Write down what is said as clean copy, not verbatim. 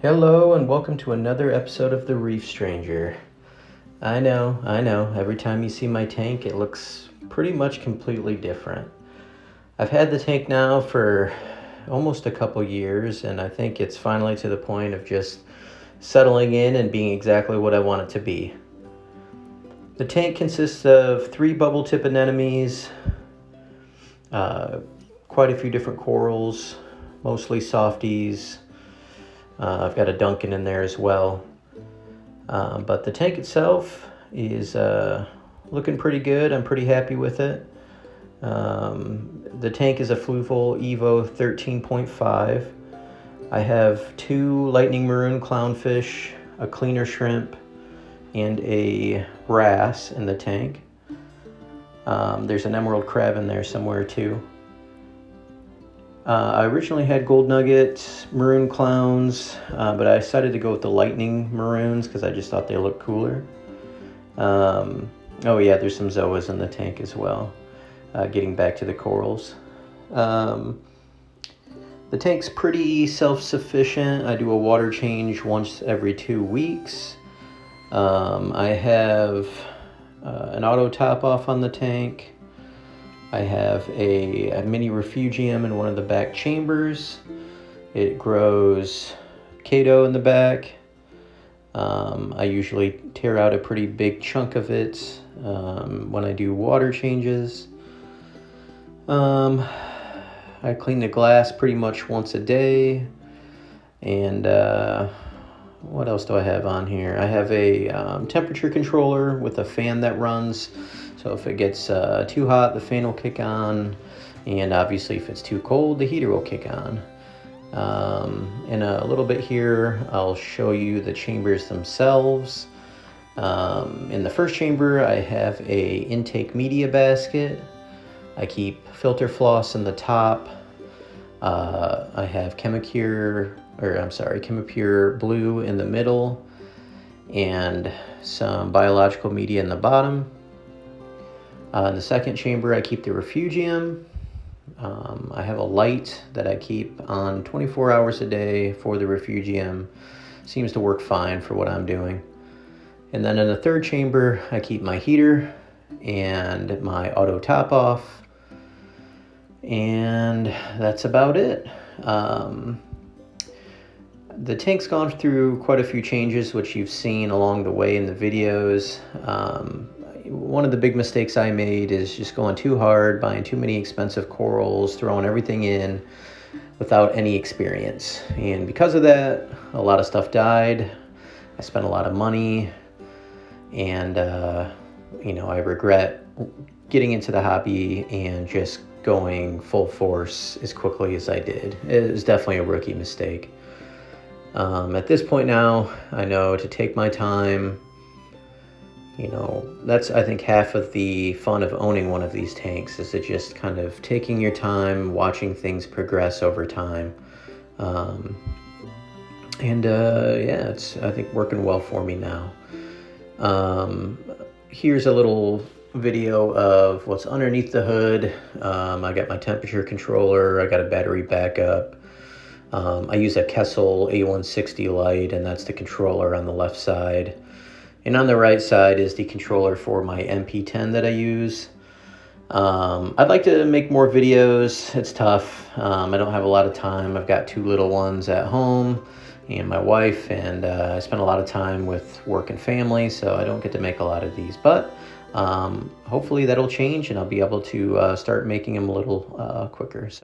Hello and welcome to another episode of the Reef Stranger. I know, every time you see my tank it looks pretty much completely different. I've had the tank now for almost a couple years and I think it's finally to the point of just settling in and being exactly what I want it to be. The tank consists of 3 bubble tip anemones, quite a few different corals, mostly softies. I've got a Duncan in there as well. But the tank itself is looking pretty good. I'm pretty happy with it. The tank is a Fluval Evo 13.5. I have 2 lightning maroon clownfish, a cleaner shrimp, and a wrasse in the tank. There's an emerald crab in there somewhere too. I originally had gold nugget, maroon clowns, but I decided to go with the lightning maroons because I just thought they looked cooler. Oh yeah, there's some zoas in the tank as well. Getting back to the corals. The tank's pretty self-sufficient. I do a water change once every 2 weeks. I have an auto top off on the tank. I have a mini refugium in one of the back chambers. It grows Kato in the back. I usually tear out a pretty big chunk of it when I do water changes. I clean the glass pretty much once a day. And what else do I have on here? I have a temperature controller with a fan that runs. So if it gets too hot, the fan will kick on. And obviously if it's too cold, the heater will kick on. In a little bit here, I'll show you the chambers themselves. In the first chamber, I have a intake media basket. I keep filter floss in the top. I have Chemipure Blue in the middle, and some biological media in the bottom. In the second chamber, I keep the refugium. I have a light that I keep on 24 hours a day for the refugium. Seems to work fine for what I'm doing. And then in the third chamber, I keep my heater and my auto top off. And that's about it. The tank's gone through quite a few changes, which you've seen along the way in the videos. One of the big mistakes I made is just going too hard, buying too many expensive corals, throwing everything in without any experience. And because of that, a lot of stuff died. I spent a lot of money, and I regret getting into the hobby and just going full force as quickly as I did. It was definitely a rookie mistake. At this point now, I know to take my time. That's, I think, half of the fun of owning one of these tanks, is it just kind of taking your time, watching things progress over time. It's, I think, working well for me now. Here's a little video of what's underneath the hood. I got my temperature controller. I got a battery backup. I use a Kessel A160 light, and that's the controller on the left side. And on the right side is the controller for my MP10 that I use. I'd like to make more videos. It's tough. I don't have a lot of time. I've got 2 little ones at home and my wife, and I spend a lot of time with work and family, so I don't get to make a lot of these. But hopefully that'll change and I'll be able to start making them a little quicker.